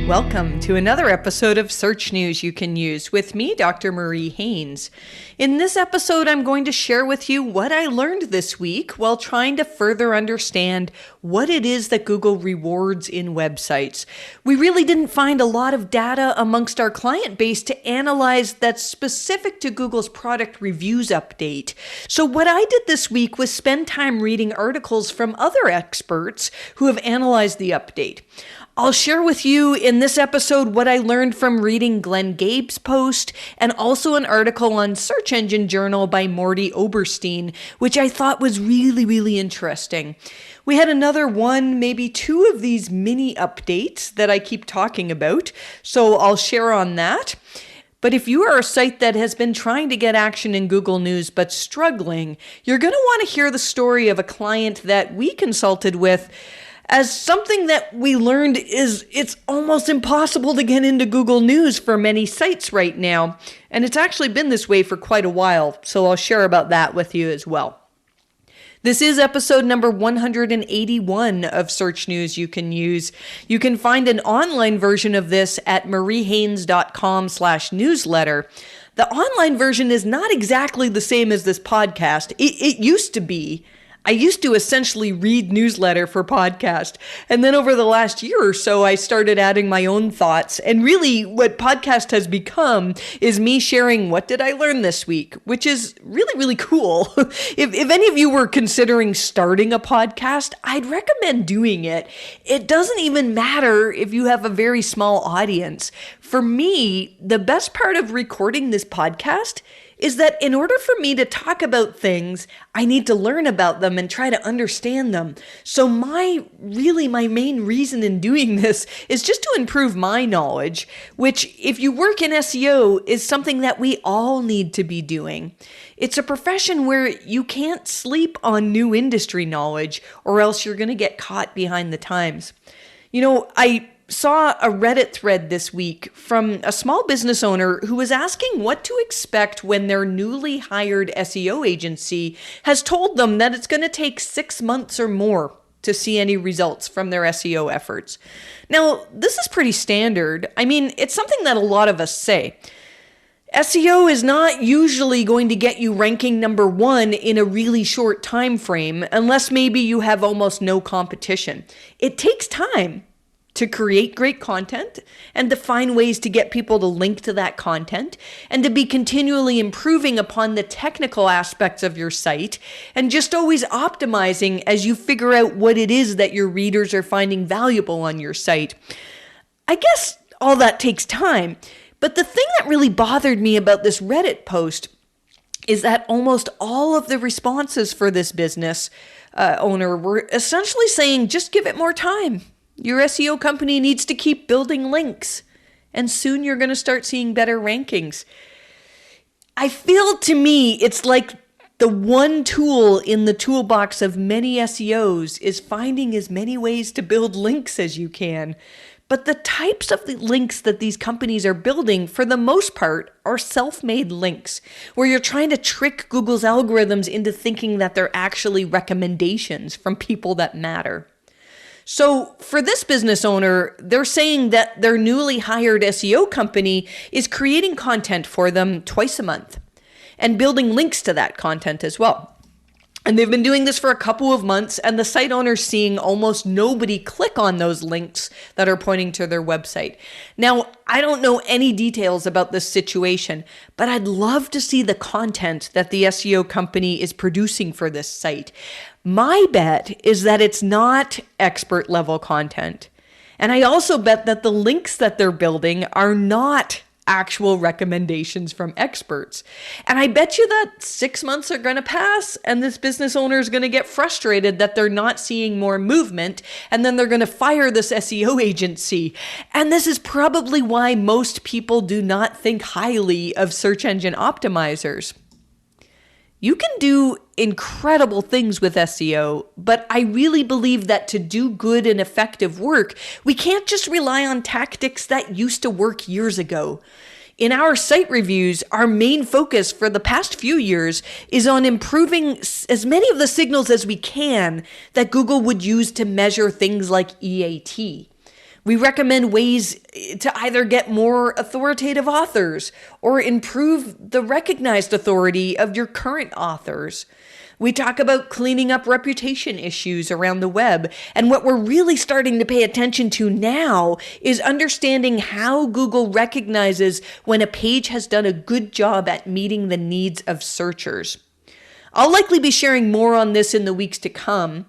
Welcome to another episode of Search News You Can Use with me, Dr. Marie Haynes. In this episode, I'm going to share with you what I learned this week while trying to further understand what it is that Google rewards in websites. We really didn't find a lot of data amongst our client base to analyze that's specific to Google's product reviews update. So what I did this week was spend time reading articles from other experts who have analyzed the update. I'll share with you in this episode what I learned from reading Gabe's post and also an article on Search Engine Journal by Mordy Oberstein, which I thought was really interesting. We had another one, maybe two of these mini updates that I keep talking about, so I'll share on that. But if you are a site that has been trying to get action in Google News but struggling, you're going to want to hear the story of a client that we consulted with as something that we learned is it's almost impossible to get into Google News for many sites right now. And it's actually been this way for quite a while, so I'll share about that with you as well. This is episode number 181 of Search News You Can Use. You can find an online version of this at mariehaynes.com/newsletter. The online version is not exactly the same as this podcast. It used to be. I used to essentially read newsletter for podcast. And then over the last year or so, I started adding my own thoughts. And really what podcast has become is me sharing what did I learn this week, which is really cool. If any of you were considering starting a podcast, I'd recommend doing it. It doesn't even matter if you have a very small audience. For me, the best part of recording this podcast is that in order for me to talk about things, I need to learn about them and try to understand them. So my main reason in doing this is just to improve my knowledge, which if you work in SEO is something that we all need to be doing. It's a profession where you can't sleep on new industry knowledge or else you're going to get caught behind the times. I saw a Reddit thread this week from a small business owner who was asking what to expect when their newly hired SEO agency has told them that it's going to take 6 months or more to see any results from their SEO efforts. Now, this is pretty standard. I mean, it's something that a lot of us say. SEO is not usually going to get you ranking number 1 in a really short time frame, unless maybe you have almost no competition. It takes time to create great content and to find ways to get people to link to that content and to be continually improving upon the technical aspects of your site and just always optimizing as you figure out what it is that your readers are finding valuable on your site. I guess all that takes time, but the thing that really bothered me about this Reddit post is that almost all of the responses for this business owner were essentially saying, just give it more time. Your SEO company needs to keep building links, and soon you're going to start seeing better rankings. I feel to me it's like the one tool in the toolbox of many SEOs is finding as many ways to build links as you can. But the types of the links that these companies are building, for the most part, are self-made links, where you're trying to trick Google's algorithms into thinking that they're actually recommendations from people that matter. So for this business owner, they're saying that their newly hired SEO company is creating content for them twice a month and building links to that content as well. And they've been doing this for a couple of months, and the site owner's seeing almost nobody click on those links that are pointing to their website. Now, I don't know any details about this situation, but I'd love to see the content that the SEO company is producing for this site. My bet is that it's not expert level content. And I also bet that the links that they're building are not actual recommendations from experts. And I bet you that 6 months are going to pass and this business owner is going to get frustrated that they're not seeing more movement, and then they're going to fire this SEO agency. And this is probably why most people do not think highly of search engine optimizers. You can do incredible things with SEO, but I really believe that to do good and effective work, we can't just rely on tactics that used to work years ago. In our site reviews, our main focus for the past few years is on improving as many of the signals as we can that Google would use to measure things like EAT. We recommend ways to either get more authoritative authors or improve the recognized authority of your current authors. We talk about cleaning up reputation issues around the web. And what we're really starting to pay attention to now is understanding how Google recognizes when a page has done a good job at meeting the needs of searchers. I'll likely be sharing more on this in the weeks to come.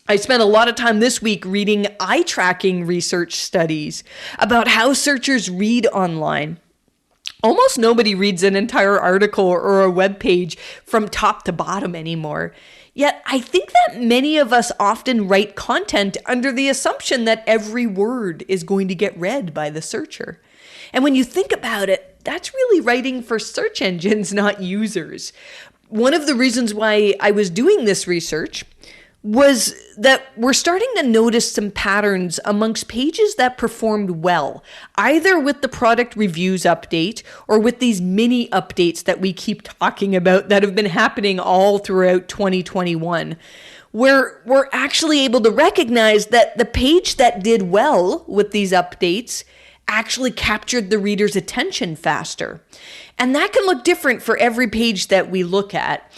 I spent a lot of time this week reading eye tracking research studies about how searchers read online. Almost nobody reads an entire article or a web page from top to bottom anymore. Yet I think that many of us often write content under the assumption that every word is going to get read by the searcher. And when you think about it, that's really writing for search engines, not users. One of the reasons why I was doing this research was that we're starting to notice some patterns amongst pages that performed well, either with the product reviews update or with these mini updates that we keep talking about that have been happening all throughout 2021, where we're actually able to recognize that the page that did well with these updates actually captured the reader's attention faster. And that can look different for every page that we look at.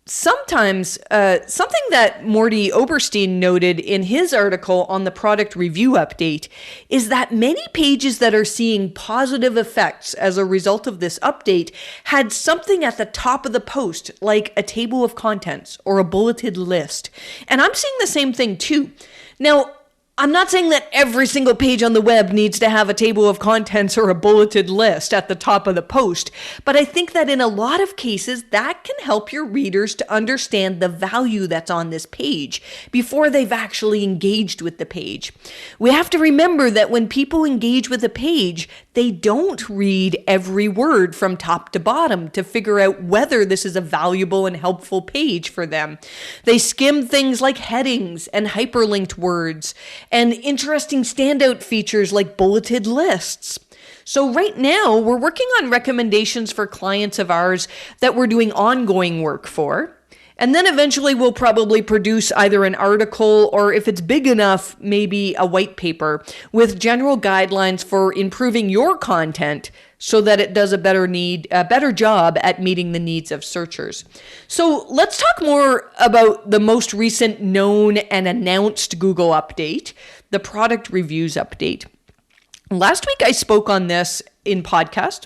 Sometimes, something that Mordy Oberstein noted in his article on the product review update is that many pages that are seeing positive effects as a result of this update had something at the top of the post, like a table of contents or a bulleted list. And I'm seeing the same thing too. Now, I'm not saying that every single page on the web needs to have a table of contents or a bulleted list at the top of the post, but I think that in a lot of cases, that can help your readers to understand the value that's on this page before they've actually engaged with the page. We have to remember that when people engage with a page, they don't read every word from top to bottom to figure out whether this is a valuable and helpful page for them. They skim things like headings and hyperlinked words and interesting standout features like bulleted lists. So right now, we're working on recommendations for clients of ours that we're doing ongoing work for. And then eventually we'll probably produce either an article or, if it's big enough, maybe a white paper with general guidelines for improving your content so that it does a better job at meeting the needs of searchers. So let's talk more about the most recent known and announced Google update, the product reviews update. Last week I spoke on this in podcast,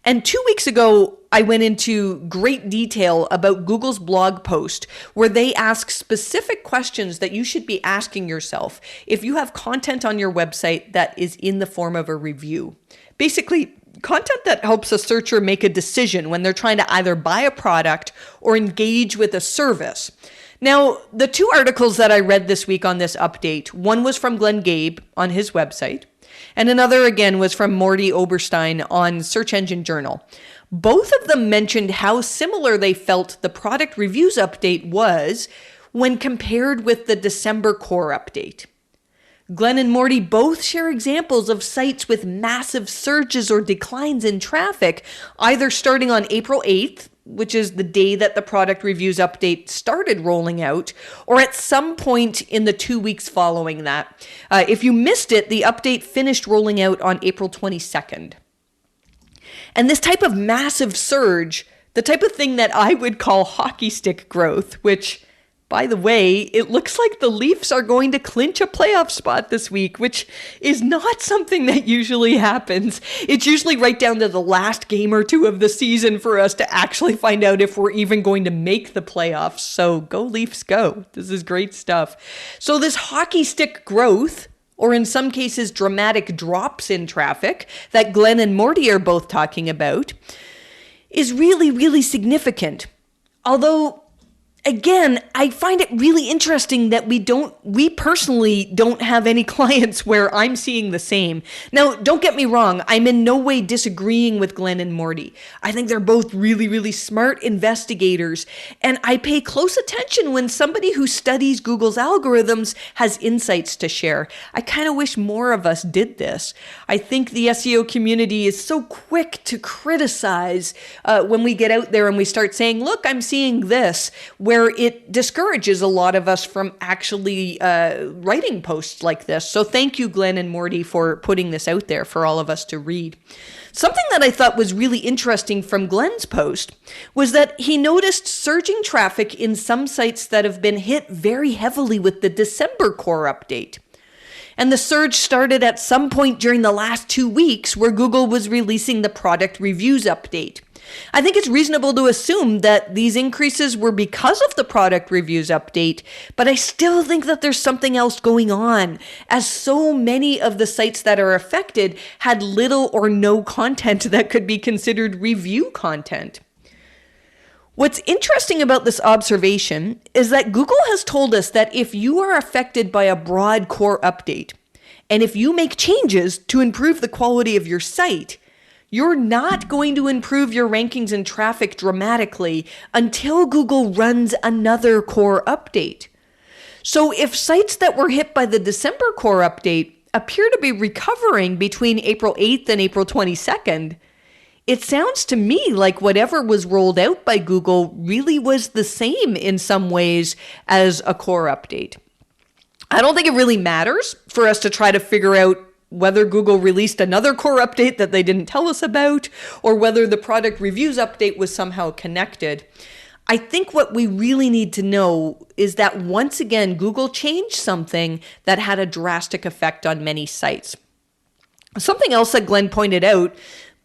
and 2 weeks ago I went into great detail about Google's blog post where they ask specific questions that you should be asking yourself if you have content on your website that is in the form of a review. Basically, content that helps a searcher make a decision when they're trying to either buy a product or engage with a service. Now, the two articles that I read this week on this update, one was from Gabe on his website, and another again was from Mordy Oberstein on Search Engine Journal. Both of them mentioned how similar they felt the product reviews update was when compared with the December core update. Glenn and Mordy both share examples of sites with massive surges or declines in traffic, either starting on April 8th, which is the day that the product reviews update started rolling out, or at some point in the 2 weeks following that. If you missed it, the update finished rolling out on April 22nd. And this type of massive surge, the type of thing that I would call hockey stick growth, which, by the way, it looks like the Leafs are going to clinch a playoff spot this week, which is not something that usually happens. It's usually right down to the last game or two of the season for us to actually find out if we're even going to make the playoffs. So go Leafs, go. This is great stuff. So this hockey stick growth, or in some cases dramatic drops in traffic that Glenn and Mordy are both talking about, is really, really significant. Although, again, I find it really interesting that we personally don't have any clients where I'm seeing the same. Now, don't get me wrong. I'm in no way disagreeing with Glenn and Mordy. I think they're both really, really smart investigators. And I pay close attention when somebody who studies Google's algorithms has insights to share. I kind of wish more of us did this. I think the SEO community is so quick to criticize when we get out there and we start saying, look, I'm seeing this, where it discourages a lot of us from actually writing posts like this. So thank you, Glenn and Mordy, for putting this out there for all of us to read. Something that I thought was really interesting from Glenn's post was that he noticed surging traffic in some sites that have been hit very heavily with the December core update. And the surge started at some point during the last 2 weeks where Google was releasing the product reviews update. I think it's reasonable to assume that these increases were because of the product reviews update, but I still think that there's something else going on, as so many of the sites that are affected had little or no content that could be considered review content. What's interesting about this observation is that Google has told us that if you are affected by a broad core update, and if you make changes to improve the quality of your site, you're not going to improve your rankings and traffic dramatically until Google runs another core update. So if sites that were hit by the December core update appear to be recovering between April 8th and April 22nd, it sounds to me like whatever was rolled out by Google really was the same in some ways as a core update. I don't think it really matters for us to try to figure out whether Google released another core update that they didn't tell us about, or whether the product reviews update was somehow connected. I think what we really need to know is that once again, Google changed something that had a drastic effect on many sites. Something else that Glenn pointed out,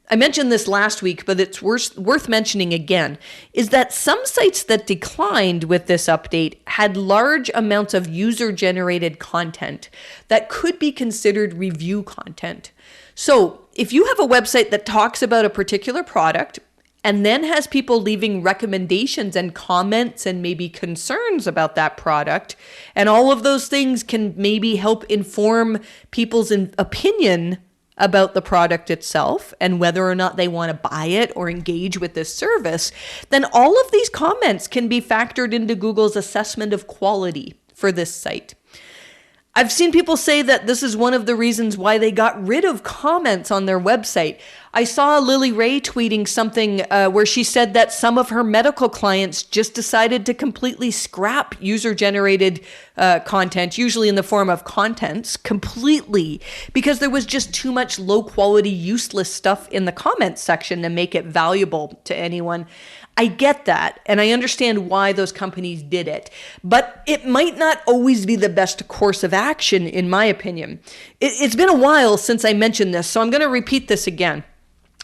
I mentioned this last week, but it's worth mentioning again, is that some sites that declined with this update had large amounts of user-generated content that could be considered review content. So if you have a website that talks about a particular product and then has people leaving recommendations and comments and maybe concerns about that product, and all of those things can maybe help inform people's opinion about the product itself and whether or not they want to buy it or engage with this service, then all of these comments can be factored into Google's assessment of quality for this site. I've seen people say that this is one of the reasons why they got rid of comments on their website. I saw Lily Ray tweeting something where she said that some of her medical clients just decided to completely scrap user-generated content, usually in the form of contents, completely, because there was just too much low-quality, useless stuff in the comments section to make it valuable to anyone. I get that, and I understand why those companies did it, but it might not always be the best course of action, in my opinion. It's been a while since I mentioned this, so I'm going to repeat this again.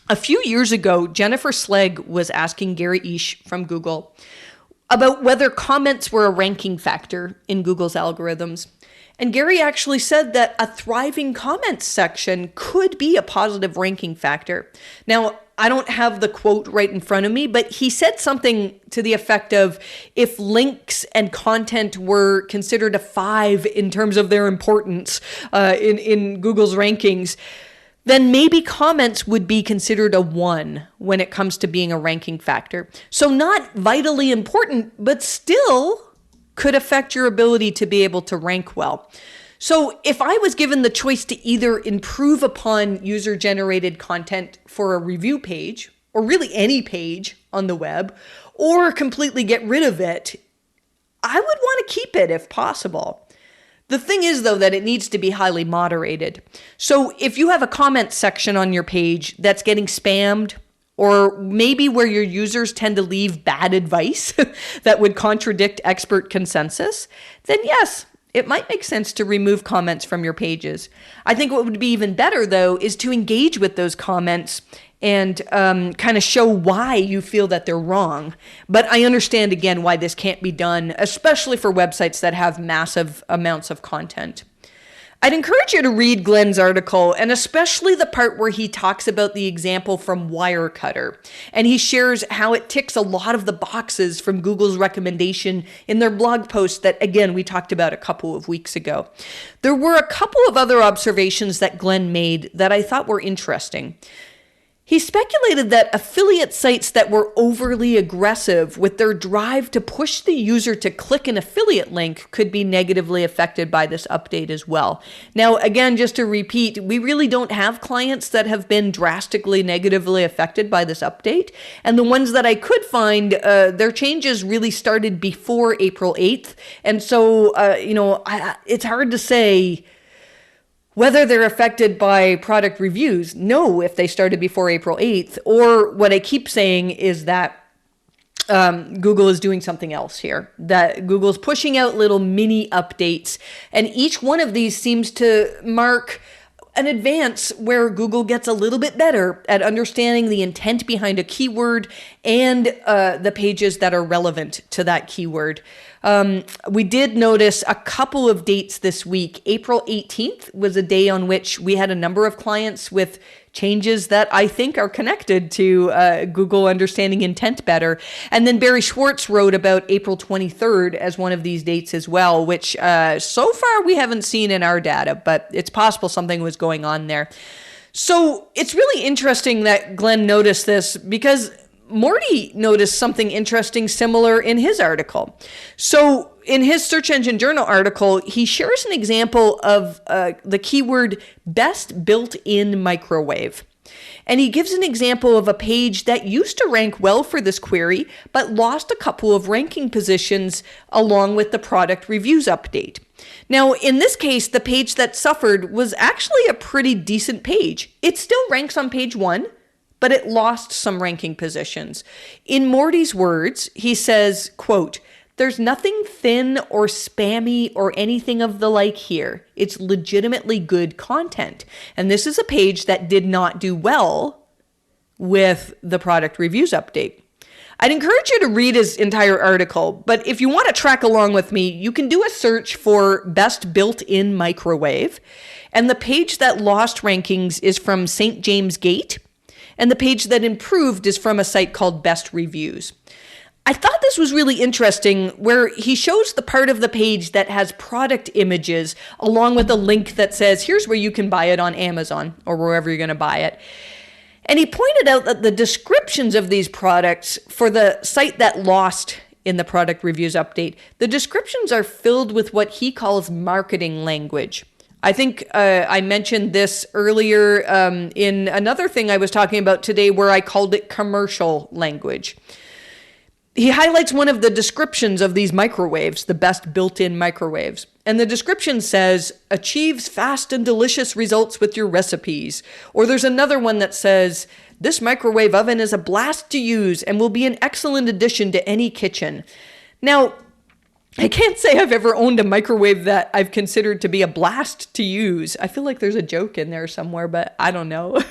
A few years ago, Jennifer Slegg was asking Gary Ish from Google about whether comments were a ranking factor in Google's algorithms. And Gary actually said that a thriving comments section could be a positive ranking factor. Now, I don't have the quote right in front of me, but he said something to the effect of, if links and content were considered a 5 in terms of their importance in Google's rankings, then maybe comments would be considered a 1 when it comes to being a ranking factor. So not vitally important, but still could affect your ability to be able to rank well. So if I was given the choice to either improve upon user-generated content for a review page, or really any page on the web, or completely get rid of it, I would want to keep it if possible. The thing is, though, that it needs to be highly moderated. So if you have a comment section on your page that's getting spammed, or maybe where your users tend to leave bad advice that would contradict expert consensus, then yes, it might make sense to remove comments from your pages. I think what would be even better, though, is to engage with those comments and kind of show why you feel that they're wrong. But I understand, again, why this can't be done, especially for websites that have massive amounts of content. I'd encourage you to read Glenn's article, and especially the part where he talks about the example from Wirecutter. And he shares how it ticks a lot of the boxes from Google's recommendation in their blog post that, again, we talked about a couple of weeks ago. There were a couple of other observations that Glenn made that I thought were interesting. He speculated that affiliate sites that were overly aggressive with their drive to push the user to click an affiliate link could be negatively affected by this update as well. Now, again, just to repeat, we really don't have clients that have been drastically negatively affected by this update. And the ones that I could find, their changes really started before April 8th. And so, it's hard to say whether they're affected by product reviews. No, if they started before April 8th, or what I keep saying is that Google is doing something else here, that Google's pushing out little mini updates, and each one of these seems to mark an advance where Google gets a little bit better at understanding the intent behind a keyword and the pages that are relevant to that keyword. We did notice a couple of dates this week. April 18th was a day on which we had a number of clients with changes that I think are connected to Google understanding intent better. And then Barry Schwartz wrote about April 23rd as one of these dates as well, which so far we haven't seen in our data, but it's possible something was going on there. So it's really interesting that Glenn noticed this, because Mordy noticed something interesting similar in his article. So in his Search Engine Journal article, he shares an example of the keyword best built-in microwave. And he gives an example of a page that used to rank well for this query, but lost a couple of ranking positions along with the product reviews update. Now, in this case, the page that suffered was actually a pretty decent page. It still ranks on page 1, but it lost some ranking positions. In Mordy's words, he says, quote, "There's nothing thin or spammy or anything of the like here. It's legitimately good content." And this is a page that did not do well with the product reviews update. I'd encourage you to read his entire article, but if you want to track along with me, you can do a search for best built-in microwave. And the page that lost rankings is from St. James Gate. And the page that improved is from a site called Best Reviews. I thought this was really interesting, where he shows the part of the page that has product images along with a link that says, here's where you can buy it on Amazon or wherever you're going to buy it. And he pointed out that the descriptions of these products for the site that lost in the product reviews update, the descriptions are filled with what he calls marketing language. I think I mentioned this earlier in another thing I was talking about today, where I called it commercial language. He highlights one of the descriptions of these microwaves, the best built-in microwaves. And the description says, achieves fast and delicious results with your recipes. Or there's another one that says, this microwave oven is a blast to use and will be an excellent addition to any kitchen. Now, I can't say I've ever owned a microwave that I've considered to be a blast to use. I feel like there's a joke in there somewhere, but I don't know.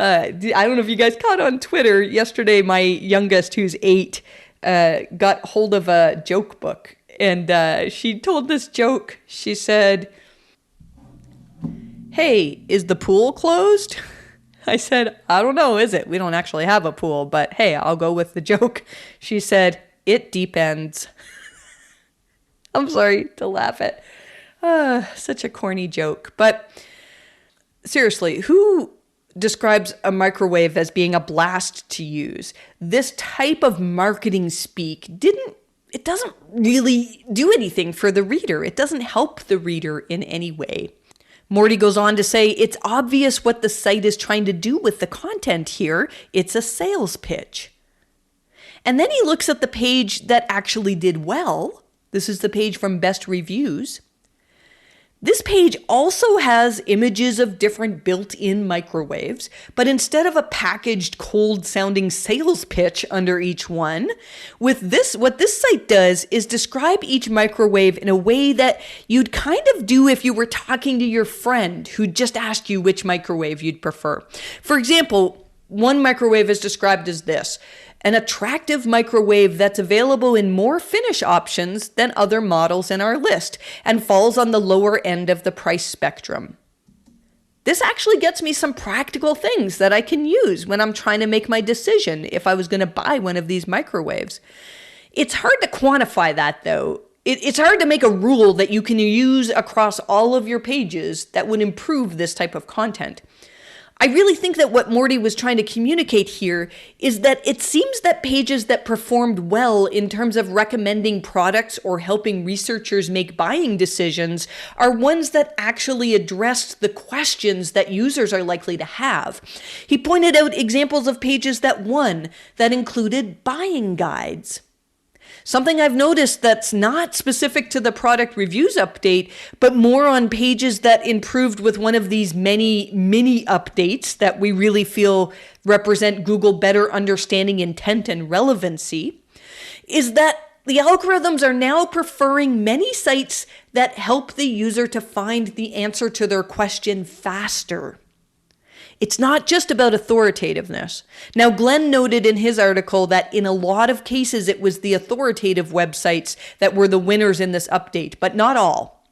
I don't know if you guys caught on Twitter. Yesterday, my youngest, who's 8, got hold of a joke book. And she told this joke. She said, "Hey, is the pool closed?" I said, "I don't know, is it? We don't actually have a pool, but hey, I'll go with the joke." She said, "It depends." I'm sorry to laugh at. Such a corny joke. But seriously, who describes a microwave as being a blast to use? This type of marketing speak doesn't really do anything for the reader. It doesn't help the reader in any way. Mordy goes on to say, it's obvious what the site is trying to do with the content here. It's a sales pitch. And then he looks at the page that actually did well. This is the page from Best Reviews. This page also has images of different built-in microwaves, but instead of a packaged, cold-sounding sales pitch under each one, what this site does is describe each microwave in a way that you'd kind of do if you were talking to your friend who just asked you which microwave you'd prefer. For example, one microwave is described as this: an attractive microwave that's available in more finish options than other models in our list and falls on the lower end of the price spectrum. This actually gets me some practical things that I can use when I'm trying to make my decision if I was going to buy one of these microwaves. It's hard to quantify that, though. It's hard to make a rule that you can use across all of your pages that would improve this type of content. I really think that what Mordy was trying to communicate here is that it seems that pages that performed well in terms of recommending products or helping researchers make buying decisions are ones that actually addressed the questions that users are likely to have. He pointed out examples of pages that won that included buying guides. Something I've noticed that's not specific to the product reviews update, but more on pages that improved with one of these many mini updates that we really feel represent Google better understanding intent and relevancy, is that the algorithms are now preferring many sites that help the user to find the answer to their question faster. It's not just about authoritativeness. Now, Glenn noted in his article that in a lot of cases, it was the authoritative websites that were the winners in this update, but not all.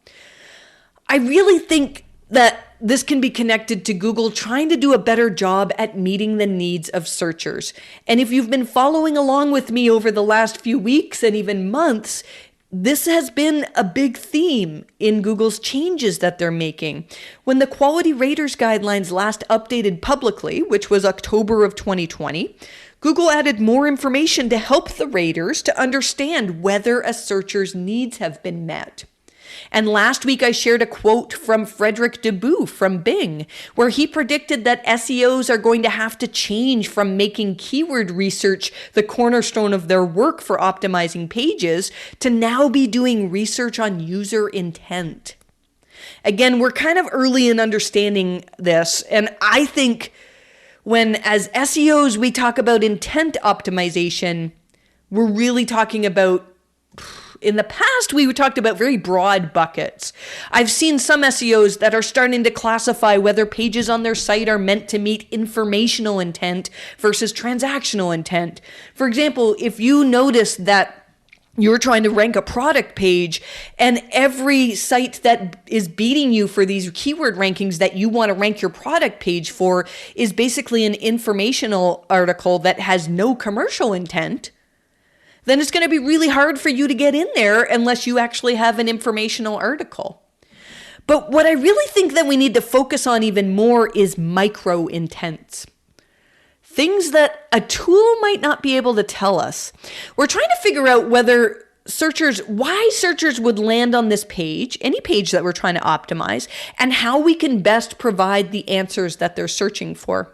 I really think that this can be connected to Google trying to do a better job at meeting the needs of searchers. And if you've been following along with me over the last few weeks and even months, this has been a big theme in Google's changes that they're making. When the Quality Raters Guidelines last updated publicly, which was October of 2020, Google added more information to help the raters to understand whether a searcher's needs have been met. And last week I shared a quote from Frederick Deboo from Bing, where he predicted that SEOs are going to have to change from making keyword research the cornerstone of their work for optimizing pages to now be doing research on user intent. Again, we're kind of early in understanding this, and I think when as SEOs we talk about intent optimization, we're really talking about in the past, we talked about very broad buckets. I've seen some SEOs that are starting to classify whether pages on their site are meant to meet informational intent versus transactional intent. For example, if you notice that you're trying to rank a product page and every site that is beating you for these keyword rankings that you want to rank your product page for is basically an informational article that has no commercial intent, then it's going to be really hard for you to get in there unless you actually have an informational article. But what I really think that we need to focus on even more is micro intents. Things that a tool might not be able to tell us. We're trying to figure out why searchers would land on this page, any page that we're trying to optimize, and how we can best provide the answers that they're searching for.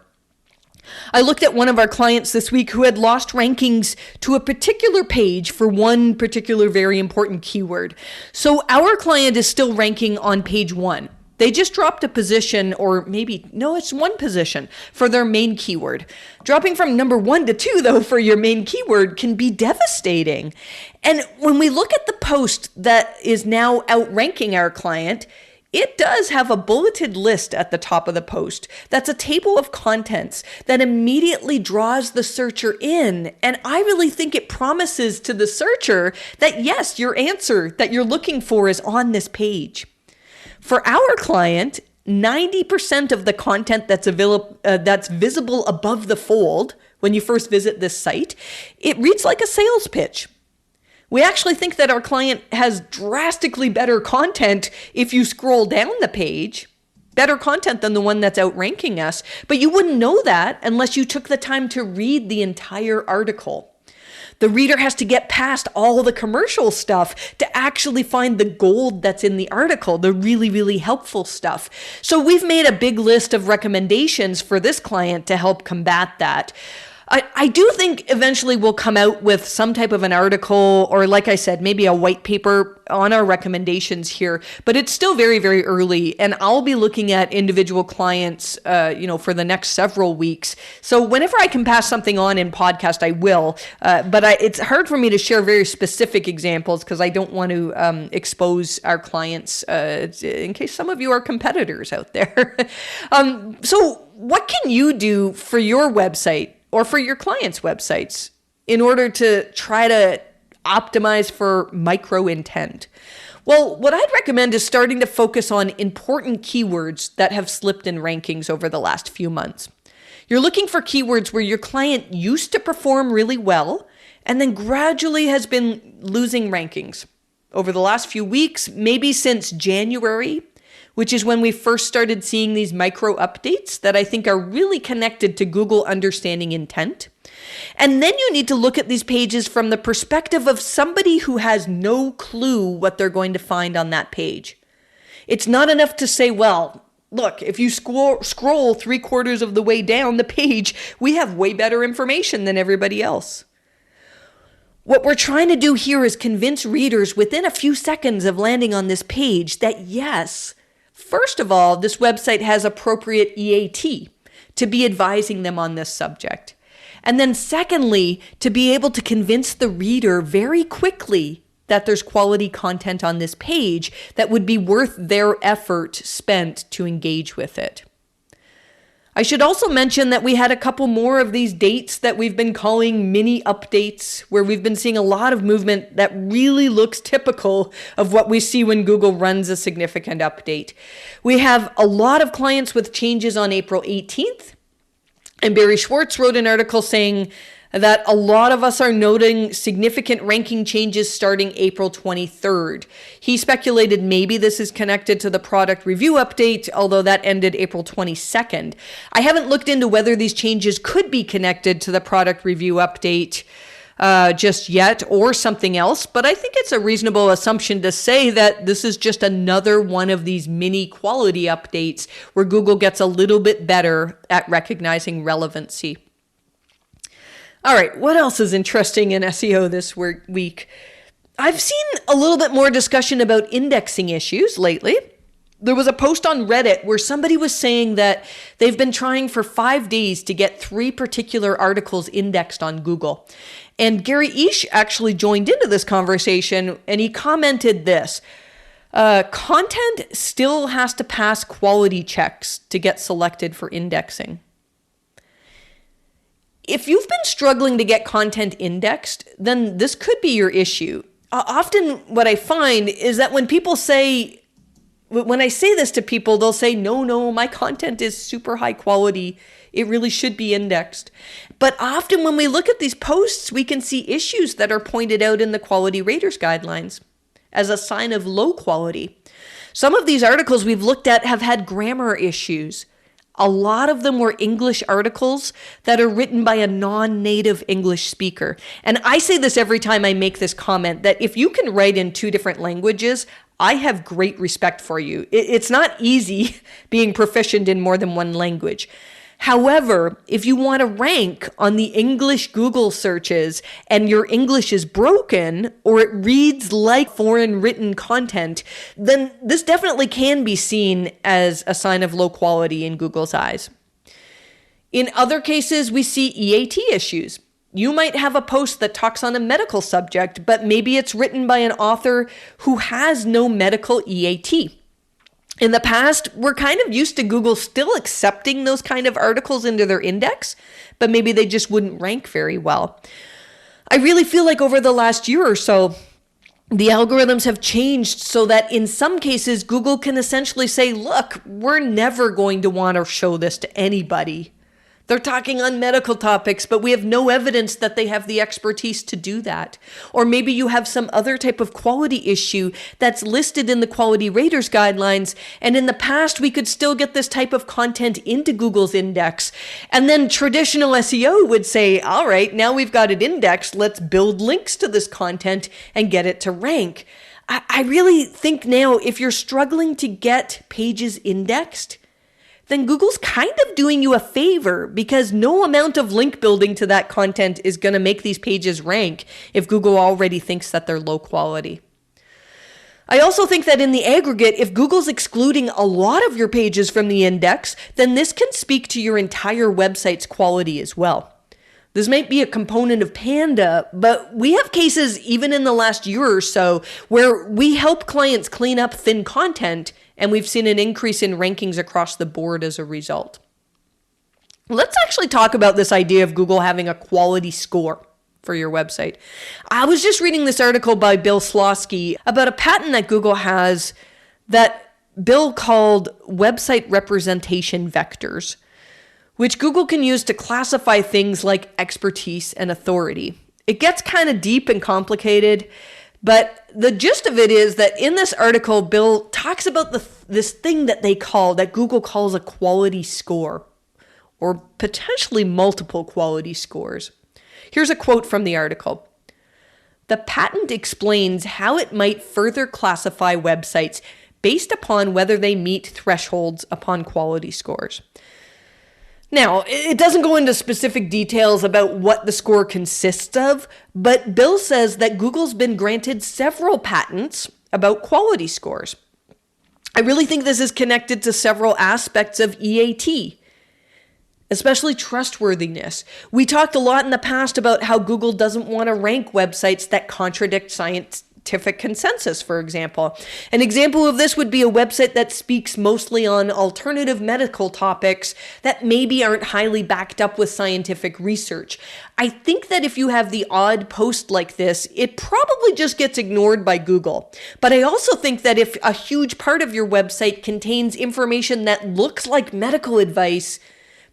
I looked at one of our clients this week who had lost rankings to a particular page for one particular very important keyword. So our client is still ranking on page 1. They just dropped a position, or it's one position for their main keyword. Dropping from number 1 to 2, though, for your main keyword can be devastating. And when we look at the post that is now outranking our client, it does have a bulleted list at the top of the post. That's a table of contents that immediately draws the searcher in. And I really think it promises to the searcher that yes, your answer that you're looking for is on this page. For our client, 90% of the content that's visible above the fold when you first visit this site, it reads like a sales pitch. We actually think that our client has drastically better content if you scroll down the page, better content than the one that's outranking us, but you wouldn't know that unless you took the time to read the entire article. The reader has to get past all the commercial stuff to actually find the gold that's in the article, the really, really helpful stuff. So we've made a big list of recommendations for this client to help combat that. I do think eventually we'll come out with some type of an article or, like I said, maybe a white paper on our recommendations here, but it's still very, very early, and I'll be looking at individual clients, for the next several weeks. So whenever I can pass something on in podcast, I will, but it's hard for me to share very specific examples because I don't want to expose our clients in case some of you are competitors out there. So what can you do for your website or for your clients' websites in order to try to optimize for micro intent? Well, what I'd recommend is starting to focus on important keywords that have slipped in rankings over the last few months. You're looking for keywords where your client used to perform really well and then gradually has been losing rankings. Over the last few weeks, maybe since January, which is when we first started seeing these micro updates that I think are really connected to Google understanding intent. And then you need to look at these pages from the perspective of somebody who has no clue what they're going to find on that page. It's not enough to say, well, look, if you scroll 3/4 of the way down the page, we have way better information than everybody else. What we're trying to do here is convince readers within a few seconds of landing on this page that yes, first of all, this website has appropriate EAT to be advising them on this subject. And then secondly, to be able to convince the reader very quickly that there's quality content on this page that would be worth their effort spent to engage with it. I should also mention that we had a couple more of these dates that we've been calling mini updates, where we've been seeing a lot of movement that really looks typical of what we see when Google runs a significant update. We have a lot of clients with changes on April 18th, and Barry Schwartz wrote an article saying that a lot of us are noting significant ranking changes starting April 23rd. He speculated maybe this is connected to the product review update, although that ended April 22nd. I haven't looked into whether these changes could be connected to the product review update just yet or something else, but I think it's a reasonable assumption to say that this is just another one of these mini quality updates where Google gets a little bit better at recognizing relevancy. All right, what else is interesting in SEO this week? I've seen a little bit more discussion about indexing issues lately. There was a post on Reddit where somebody was saying that they've been trying for 5 days to get 3 particular articles indexed on Google. And Gary Ish actually joined into this conversation, and he commented this: content still has to pass quality checks to get selected for indexing. If you've been struggling to get content indexed, then this could be your issue. Often what I find is that when I say this to people, they'll say, no, my content is super high quality. It really should be indexed. But often when we look at these posts, we can see issues that are pointed out in the quality raters guidelines as a sign of low quality. Some of these articles we've looked at have had grammar issues. A lot of them were English articles that are written by a non-native English speaker. And I say this every time I make this comment, that if you can write in 2 different languages, I have great respect for you. It's not easy being proficient in more than one language. However, if you want to rank on the English Google searches and your English is broken or it reads like foreign written content, then this definitely can be seen as a sign of low quality in Google's eyes. In other cases, we see EAT issues. You might have a post that talks on a medical subject, but maybe it's written by an author who has no medical EAT. In the past, we're kind of used to Google still accepting those kind of articles into their index, but maybe they just wouldn't rank very well. I really feel like over the last year or so, the algorithms have changed so that in some cases, Google can essentially say, look, we're never going to want to show this to anybody. They're talking on medical topics, but we have no evidence that they have the expertise to do that. Or maybe you have some other type of quality issue that's listed in the quality raters guidelines, and in the past we could still get this type of content into Google's index. And then traditional SEO would say, all right, now we've got it indexed, let's build links to this content and get it to rank. I really think now if you're struggling to get pages indexed, then Google's kind of doing you a favor, because no amount of link building to that content is going to make these pages rank if Google already thinks that they're low quality. I also think that in the aggregate, if Google's excluding a lot of your pages from the index, then this can speak to your entire website's quality as well. This might be a component of Panda, but we have cases even in the last year or so where we help clients clean up thin content, and we've seen an increase in rankings across the board as a result. Let's actually talk about this idea of Google having a quality score for your website. I was just reading this article by Bill Slosky about a patent that Google has that Bill called website representation vectors, which Google can use to classify things like expertise and authority. It gets kind of deep and complicated, but the gist of it is that in this article, Bill talks about the this thing that Google calls a quality score, or potentially multiple quality scores. Here's a quote from the article. The patent explains how it might further classify websites based upon whether they meet thresholds upon quality scores. Now, it doesn't go into specific details about what the score consists of, but Bill says that Google's been granted several patents about quality scores. I really think this is connected to several aspects of EAT, especially trustworthiness. We talked a lot in the past about how Google doesn't want to rank websites that contradict scientific consensus, for example. An example of this would be a website that speaks mostly on alternative medical topics that maybe aren't highly backed up with scientific research. I think that if you have the odd post like this, it probably just gets ignored by Google. But I also think that if a huge part of your website contains information that looks like medical advice,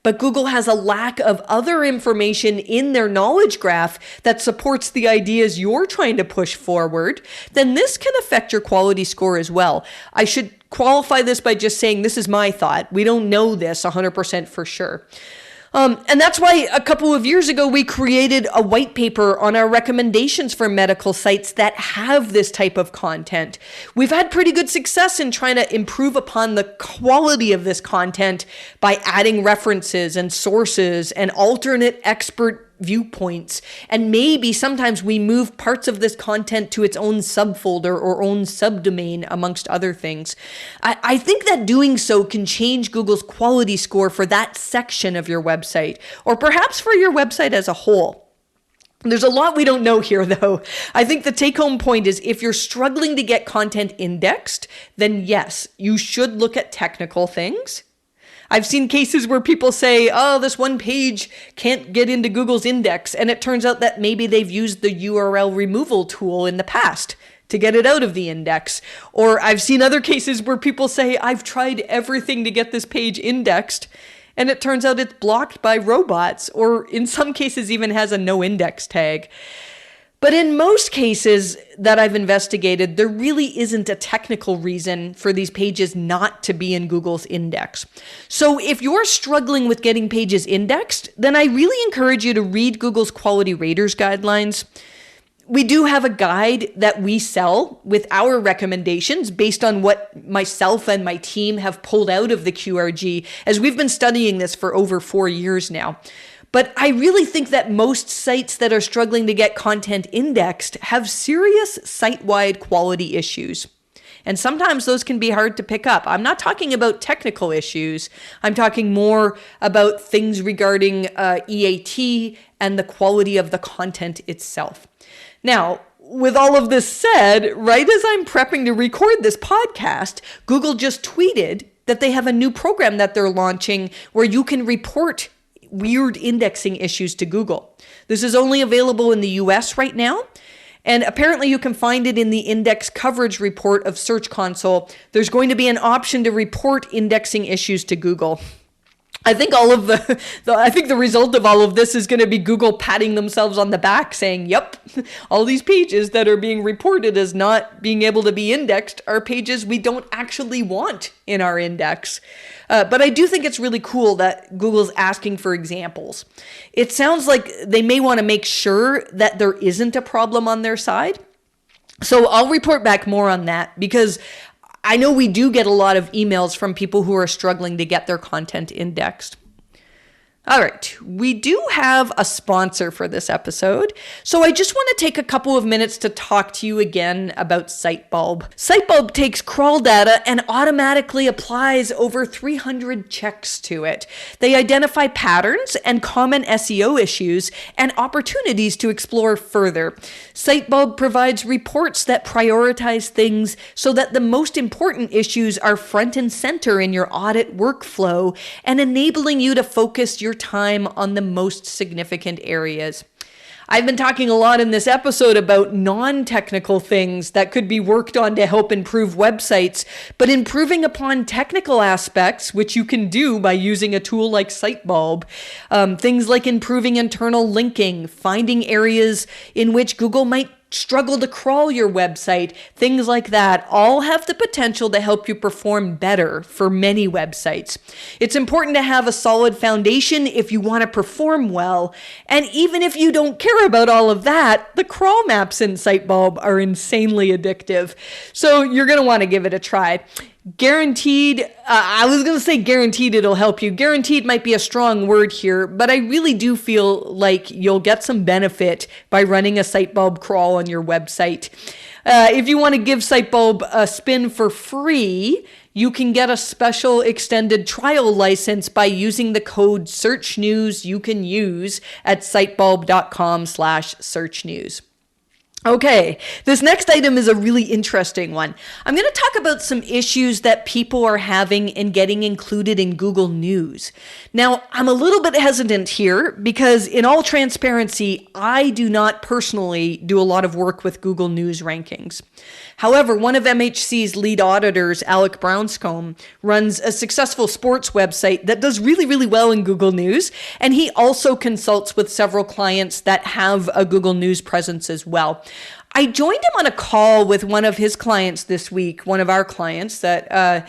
but Google has a lack of other information in their knowledge graph that supports the ideas you're trying to push forward, then this can affect your quality score as well. I should qualify this by just saying this is my thought. We don't know this 100% for sure. And that's why a couple of years ago, we created a white paper on our recommendations for medical sites that have this type of content. We've had pretty good success in trying to improve upon the quality of this content by adding references and sources and alternate expert viewpoints. And maybe sometimes we move parts of this content to its own subfolder or own subdomain, amongst other things. I think that doing so can change Google's quality score for that section of your website, or perhaps for your website as a whole. There's a lot we don't know here, though. I think the take-home point is if you're struggling to get content indexed, then yes, you should look at technical things. I've seen cases where people say, oh, this one page can't get into Google's index, and it turns out that maybe they've used the URL removal tool in the past to get it out of the index. Or I've seen other cases where people say, I've tried everything to get this page indexed, and it turns out it's blocked by robots, or in some cases even has a no index tag. But in most cases that I've investigated, there really isn't a technical reason for these pages not to be in Google's index. So if you're struggling with getting pages indexed, then I really encourage you to read Google's Quality Raters Guidelines. We do have a guide that we sell with our recommendations based on what myself and my team have pulled out of the QRG, as we've been studying this for over 4 years now. But I really think that most sites that are struggling to get content indexed have serious site-wide quality issues. And sometimes those can be hard to pick up. I'm not talking about technical issues. I'm talking more about things regarding EAT and the quality of the content itself. Now, with all of this said, right as I'm prepping to record this podcast, Google just tweeted that they have a new program that they're launching where you can report weird indexing issues to Google. This is only available in the US right now, and apparently you can find it in the index coverage report of Search Console. There's going to be an option to report indexing issues to Google. I think the result of all of this is going to be Google patting themselves on the back saying, yep, all these pages that are being reported as not being able to be indexed are pages we don't actually want in our index. But I do think it's really cool that Google's asking for examples. It sounds like they may want to make sure that there isn't a problem on their side. So I'll report back more on that, because I know we do get a lot of emails from people who are struggling to get their content indexed. All right, we do have a sponsor for this episode, so I just want to take a couple of minutes to talk to you again about Sitebulb. Sitebulb takes crawl data and automatically applies over 300 checks to it. They identify patterns and common SEO issues and opportunities to explore further. Sitebulb provides reports that prioritize things so that the most important issues are front and center in your audit workflow and enabling you to focus your time on the most significant areas. I've been talking a lot in this episode about non-technical things that could be worked on to help improve websites, but improving upon technical aspects, which you can do by using a tool like Sitebulb, things like improving internal linking, finding areas in which Google might struggle to crawl your website, things like that, all have the potential to help you perform better for many websites. It's important to have a solid foundation if you want to perform well. And even if you don't care about all of that, the crawl maps in Sitebulb are insanely addictive. So you're going to want to give it a try. Guaranteed, I was going to say guaranteed it'll help you. Guaranteed might be a strong word here, but I really do feel like you'll get some benefit by running a Sitebulb crawl on your website. If you want to give Sitebulb a spin for free, you can get a special extended trial license by using the code SearchNews you can use at sitebulb.com/searchnews. Okay, this next item is a really interesting one. I'm going to talk about some issues that people are having in getting included in Google News. Now, I'm a little bit hesitant here because in all transparency, I do not personally do a lot of work with Google News rankings. However, one of MHC's lead auditors, Alec Brownscombe, runs a successful sports website that does really, really well in Google News, and he also consults with several clients that have a Google News presence as well. I joined him on a call with one of his clients this week, one of our clients that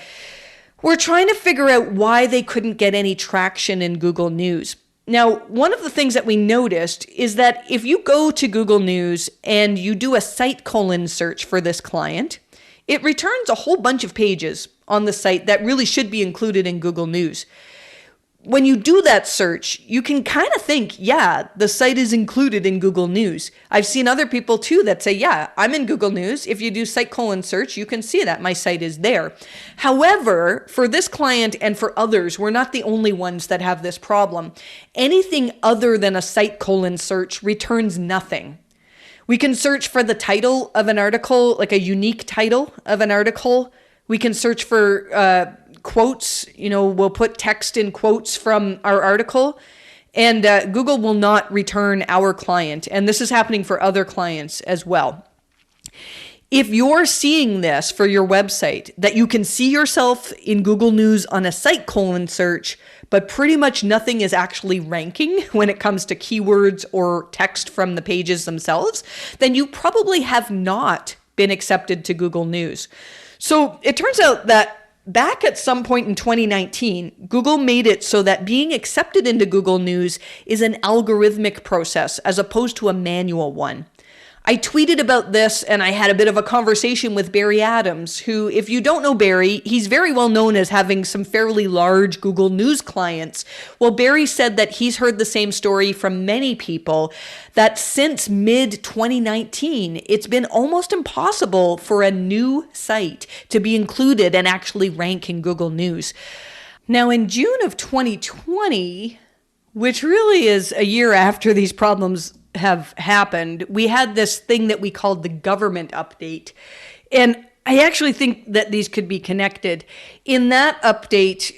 were trying to figure out why they couldn't get any traction in Google News. Now, one of the things that we noticed is that if you go to Google News and you do a site colon search for this client, it returns a whole bunch of pages on the site that really should be included in Google News. When you do that search, you can kind of think, yeah, the site is included in Google News. I've seen other people too that say, yeah, I'm in Google News. If you do site colon search, you can see that my site is there. However, for this client and for others, we're not the only ones that have this problem. Anything other than a site colon search returns nothing. We can search for the title of an article, like a unique title of an article. We can search for quotes, we'll put text in quotes from our article, and Google will not return our client. And this is happening for other clients as well. If you're seeing this for your website, that you can see yourself in Google News on a site colon search, but pretty much nothing is actually ranking when it comes to keywords or text from the pages themselves, then you probably have not been accepted to Google News. So it turns out that back at some point in 2019, Google made it so that being accepted into Google News is an algorithmic process as opposed to a manual one. I tweeted about this and I had a bit of a conversation with Barry Adams, who, if you don't know Barry, he's very well known as having some fairly large Google News clients. Well, Barry said that he's heard the same story from many people, that since mid-2019, it's been almost impossible for a new site to be included and actually rank in Google News. Now, in June of 2020, which really is a year after these problems have happened, we had this thing that we called the government update. And I actually think that these could be connected. In that update,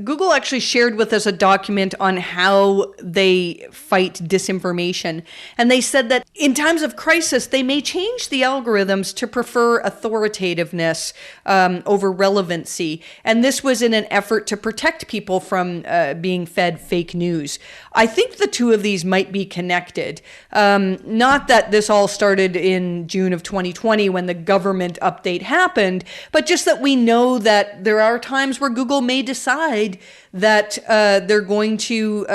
Google actually shared with us a document on how they fight disinformation. And they said that in times of crisis, they may change the algorithms to prefer authoritativeness over relevancy. And this was in an effort to protect people from being fed fake news. I think the two of these might be connected. Not that this all started in June of 2020 when the government update happened, but just that we know that there are times where Google may decide that they're going to,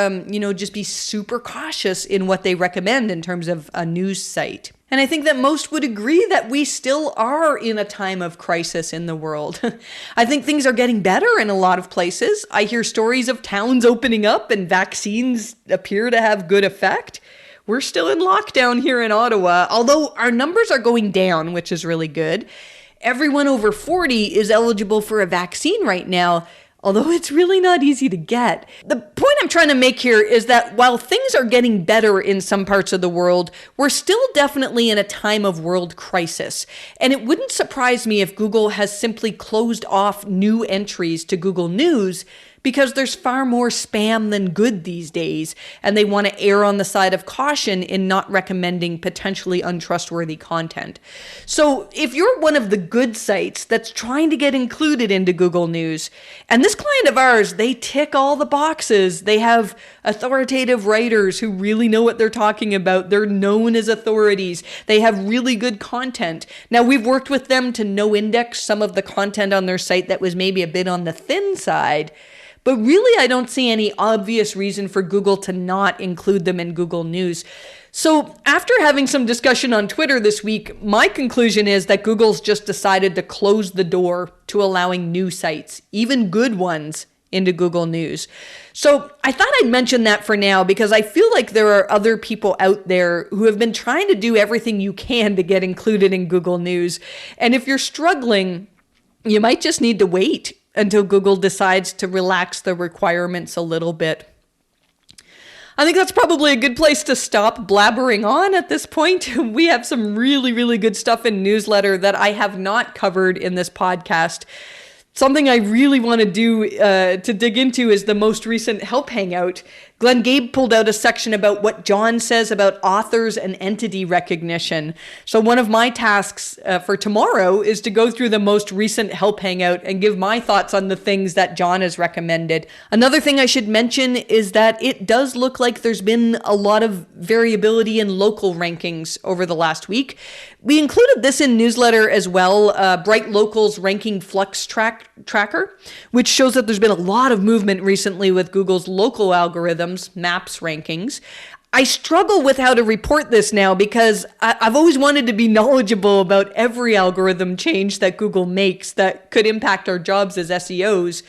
just be super cautious in what they recommend in terms of a news site. And I think that most would agree that we still are in a time of crisis in the world. I think things are getting better in a lot of places. I hear stories of towns opening up and vaccines appear to have good effect. We're still in lockdown here in Ottawa, although our numbers are going down, which is really good. Everyone over 40 is eligible for a vaccine right now, although it's really not easy to get. The point I'm trying to make here is that while things are getting better in some parts of the world, we're still definitely in a time of world crisis. And it wouldn't surprise me if Google has simply closed off new entries to Google News because there's far more spam than good these days, and they want to err on the side of caution in not recommending potentially untrustworthy content. So if you're one of the good sites that's trying to get included into Google News, and this client of ours, they tick all the boxes. They have authoritative writers who really know what they're talking about. They're known as authorities. They have really good content. Now, we've worked with them to no index some of the content on their site that was maybe a bit on the thin side. But really, I don't see any obvious reason for Google to not include them in Google News. So after having some discussion on Twitter this week, my conclusion is that Google's just decided to close the door to allowing new sites, even good ones, into Google News. So I thought I'd mention that for now because I feel like there are other people out there who have been trying to do everything you can to get included in Google News. And if you're struggling, you might just need to wait until Google decides to relax the requirements a little bit. I think that's probably a good place to stop blabbering on at this point. We have some really, really good stuff in newsletter that I have not covered in this podcast. Something I really want to do to dig into is the most recent Help Hangout. Gabe pulled out a section about what John says about authors and entity recognition. So one of my tasks for tomorrow is to go through the most recent Help Hangout and give my thoughts on the things that John has recommended. Another thing I should mention is that it does look like there's been a lot of variability in local rankings over the last week. We included this in newsletter as well, Bright Local's ranking flux tracker, which shows that there's been a lot of movement recently with Google's local algorithms, maps rankings. I struggle with how to report this now because I've always wanted to be knowledgeable about every algorithm change that Google makes that could impact our jobs as SEOs.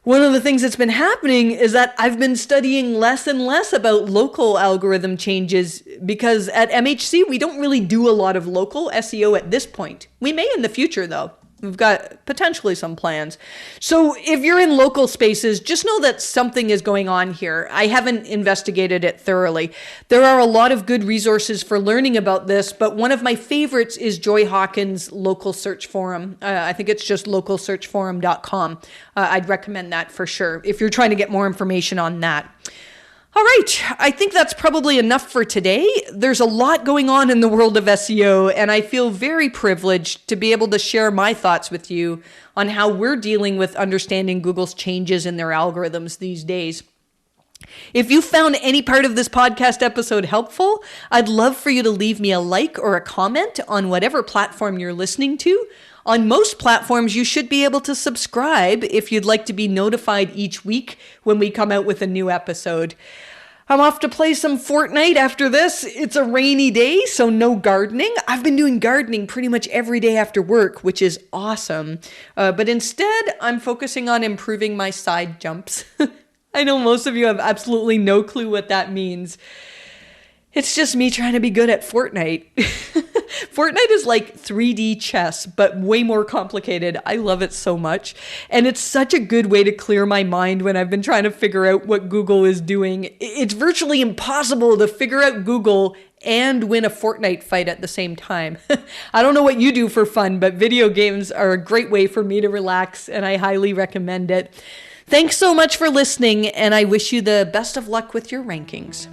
One of the things that's been happening is that I've been studying less and less about local algorithm changes because at MHC, we don't really do a lot of local SEO at this point. We may in the future, though. We've got potentially some plans. So if you're in local spaces, just know that something is going on here. I haven't investigated it thoroughly. There are a lot of good resources for learning about this, but one of my favorites is Joy Hawkins' local search forum. I think it's just localsearchforum.com. I'd recommend that for sure if you're trying to get more information on that. All right, I think that's probably enough for today. There's a lot going on in the world of SEO, and I feel very privileged to be able to share my thoughts with you on how we're dealing with understanding Google's changes in their algorithms these days. If you found any part of this podcast episode helpful, I'd love for you to leave me a like or a comment on whatever platform you're listening to. On most platforms, you should be able to subscribe if you'd like to be notified each week when we come out with a new episode. I'm off to play some Fortnite after this. It's a rainy day, so no gardening. I've been doing gardening pretty much every day after work, which is awesome. But instead, I'm focusing on improving my side jumps. I know most of you have absolutely no clue what that means. It's just me trying to be good at Fortnite. Fortnite is like 3D chess, but way more complicated. I love it so much. And it's such a good way to clear my mind when I've been trying to figure out what Google is doing. It's virtually impossible to figure out Google and win a Fortnite fight at the same time. I don't know what you do for fun, but video games are a great way for me to relax, and I highly recommend it. Thanks so much for listening, and I wish you the best of luck with your rankings.